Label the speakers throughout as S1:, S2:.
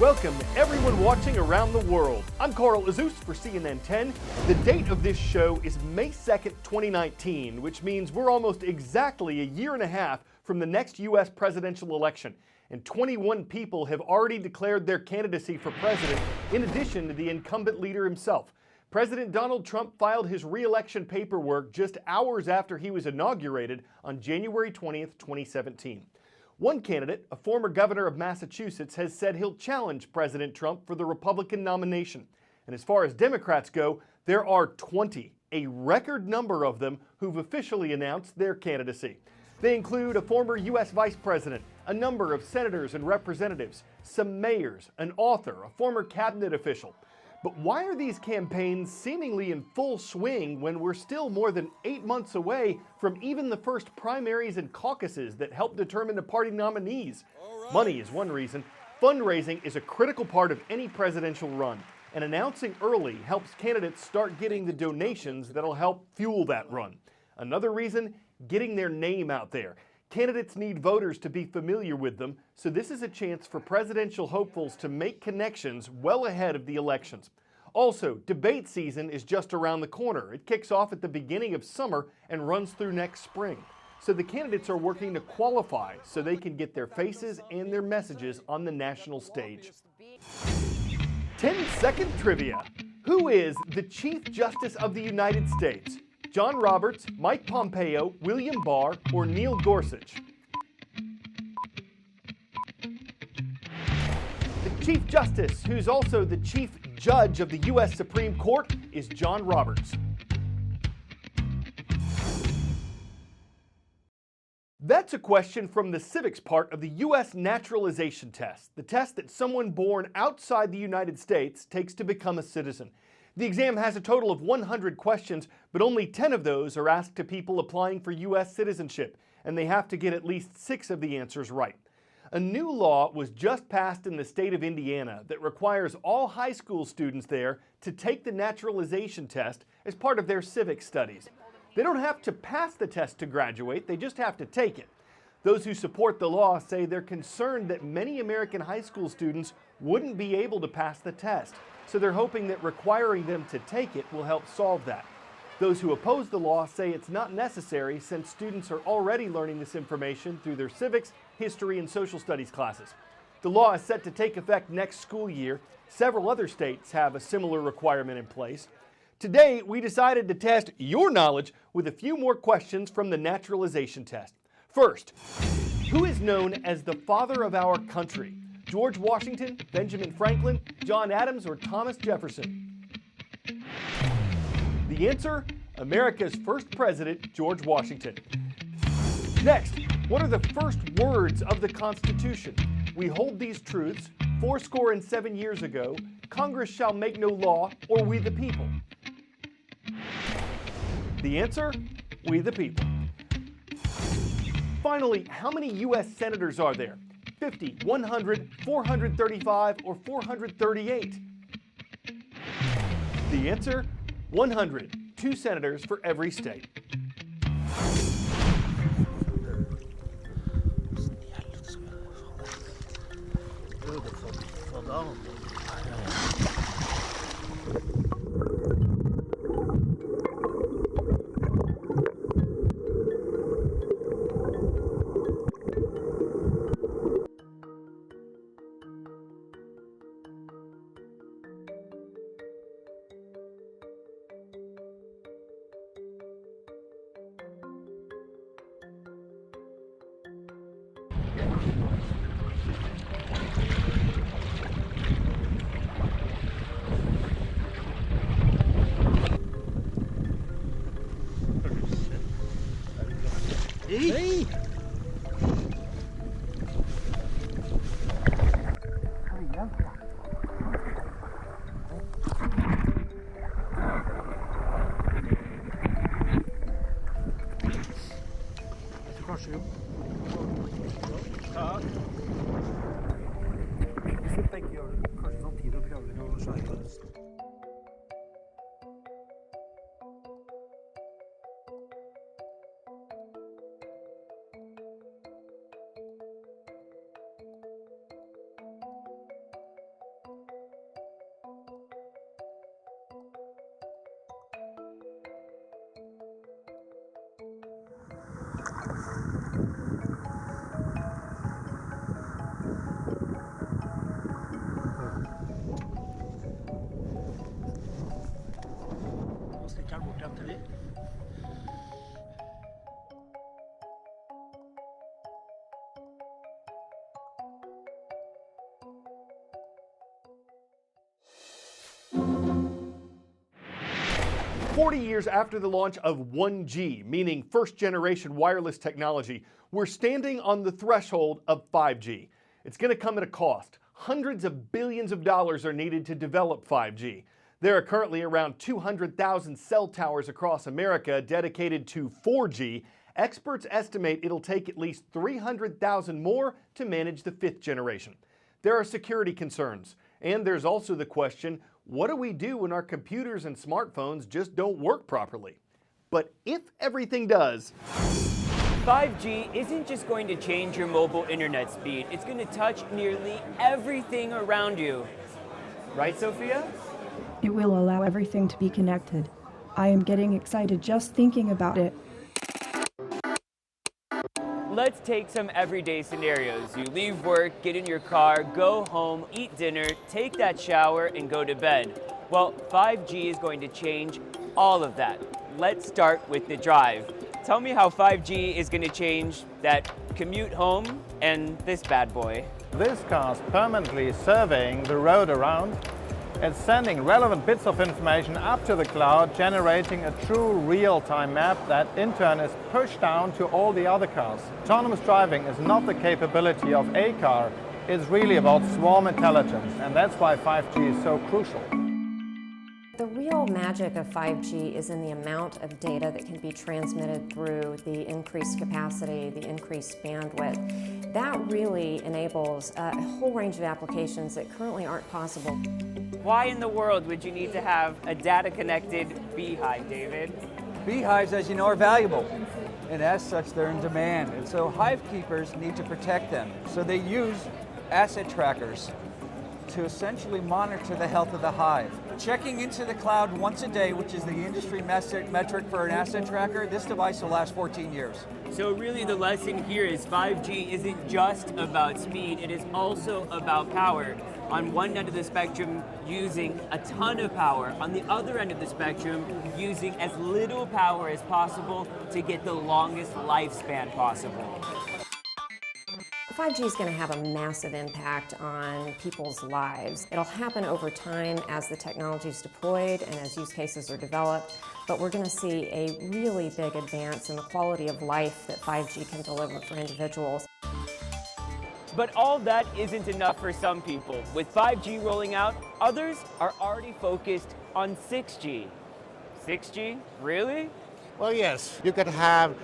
S1: Welcome everyone watching around the world. I'm Carl Azus for CNN 10. The date of this show is May 2nd, 2019, which means we're almost exactly a year and a half from the next U.S. presidential election. And 21 people have already declared their candidacy for president, in addition to the incumbent leader himself. President Donald Trump filed his re-election paperwork just hours after he was inaugurated on January 20th, 2017. One candidate, a former governor of Massachusetts, has said he'll challenge President Trump for the Republican nomination. And as far as Democrats go, there are 20, a record number of them, who've officially announced their candidacy. They include a former U.S. vice president, a number of senators and representatives, some mayors, an author, a former cabinet official. But why are these campaigns seemingly in full swing when we're still more than 8 months away from even the first primaries and caucuses that help determine the party nominees? Money is one reason. Fundraising is a critical part of any presidential run, and announcing early helps candidates start getting the donations that'll help fuel that run. Another reason, getting their name out there. Candidates need voters to be familiar with them, so this is a chance for presidential hopefuls to make connections well ahead of the elections. Also, debate season is just around the corner. It kicks off at the beginning of summer and runs through next spring. So the candidates are working to qualify so they can get their faces and their messages on the national stage. 10-second trivia. Who is the Chief Justice of the United States? John Roberts, Mike Pompeo, William Barr, or Neil Gorsuch? The Chief Justice, who's also the Chief Judge of the U.S. Supreme Court, is John Roberts. That's a question from the civics part of the U.S. Naturalization Test, the test that someone born outside the United States takes to become a citizen. The exam has a total of 100 questions, but only 10 of those are asked to people applying for U.S. citizenship, and they have to get at least 6 of the answers right. A new law was just passed in the state of Indiana that requires all high school students there to take the naturalization test as part of their civics studies. They don't have to pass the test to graduate, they just have to take it. Those who support the law say they're concerned that many American high school students wouldn't be able to pass the test, so they're hoping that requiring them to take it will help solve that. Those who oppose the law say it's not necessary since students are already learning this information through their civics, history, and social studies classes. The law is set to take effect next school year. Several other states have a similar requirement in place. Today, we decided to test your knowledge with a few more questions from the naturalization test. First, who is known as the father of our country? George Washington, Benjamin Franklin, John Adams, or Thomas Jefferson? The answer, America's first president, George Washington. Next, what are the first words of the Constitution? We hold these truths, 7 years ago, Congress shall make no law, or we the people? The answer, we the people. Finally, how many U.S. senators are there? 50, 100, 435, or 438? The answer, 100. 2 senators for every state.
S2: Hey! Varsågod. Tack. Så tenker jeg kanskje samtidig å prøve å skjære det. Stickeren bort igjen til de.
S1: 40 years after the launch of 1G, meaning first generation wireless technology, we're standing on the threshold of 5G. It's going to come at a cost. Hundreds of billions of dollars are needed to develop 5G. There are currently around 200,000 cell towers across America dedicated to 4G. Experts estimate it'll take at least 300,000 more to manage the fifth generation. There are security concerns, and there's also the question, what do we do when our computers and smartphones just don't work properly? But if everything does,
S3: 5G isn't just going to change your mobile internet speed, it's going to touch nearly everything around you. Right, Sophia?
S4: It will allow everything to be connected. I am getting excited just thinking about it.
S3: Let's take some everyday scenarios. You leave work, get in your car, go home, eat dinner, take that shower, and go to bed. Well, 5G is going to change all of that. Let's start with the drive. Tell me how 5G is going to change that commute home and this bad boy.
S5: This car is permanently surveying the road around. It's sending relevant bits of information up to the cloud, generating a true real-time map that in turn is pushed down to all the other cars. Autonomous driving is not the capability of a car, it's really about swarm intelligence, and that's why 5G is so crucial.
S6: The real magic of 5G is in the amount of data that can be transmitted through the increased capacity, the increased bandwidth. That really enables a whole range of applications that currently aren't possible.
S3: Why in the world would you need to have a data-connected beehive, David?
S7: Beehives, as you know, are valuable, and as such, they're in demand. And so hive keepers need to protect them. So they use asset trackers to essentially monitor the health of the hive. Checking into the cloud once a day, which is the industry metric for an asset tracker, this device will last 14 years.
S3: So really the lesson here is 5G isn't just about speed, it is also about power. On one end of the spectrum, using a ton of power. On the other end of the spectrum, using as little power as possible to get the longest lifespan possible.
S6: 5G is going to have a massive impact on people's lives. It'll happen over time as the technology is deployed and as use cases are developed, but we're going to see a really big advance in the quality of life that 5G can deliver for individuals.
S3: But all that isn't enough for some people. With 5G rolling out, others are already focused on 6G. 6G? Really?
S8: Well, yes. You could have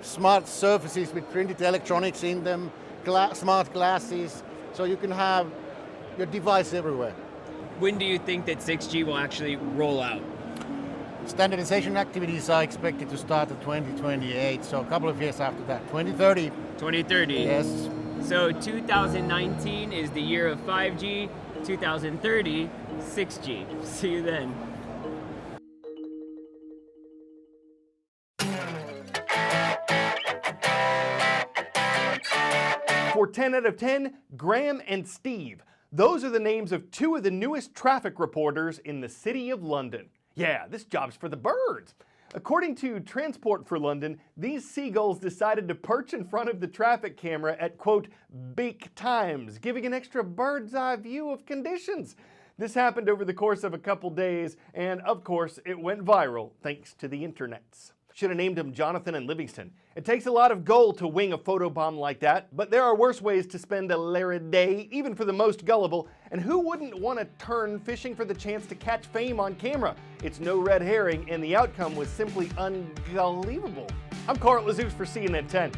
S8: smart surfaces with printed electronics in them, smart glasses, so you can have your device everywhere.
S3: When do you think that 6G will actually roll out?
S8: Standardization activities are expected to start in 2028, so a couple of years after that, 2030.
S3: 2030?
S8: Yes.
S3: So 2019 is the year of 5G, 2030, 6G. See you then.
S1: For 10 out of 10, Graham and Steve. Those are the names of two of the newest traffic reporters in the City of London. Yeah, this job's for the birds. According to Transport for London, these seagulls decided to perch in front of the traffic camera at, quote, peak times, giving an extra bird's eye view of conditions. This happened over the course of a couple days, and of course, it went viral thanks to the internets. Should have named him Jonathan and Livingston. It takes a lot of gold to wing a photobomb like that, but there are worse ways to spend a lurid day, even for the most gullible, and who wouldn't want to turn fishing for the chance to catch fame on camera? It's no red herring, and the outcome was simply unbelievable. I'm Carl Zeus for CNN 10.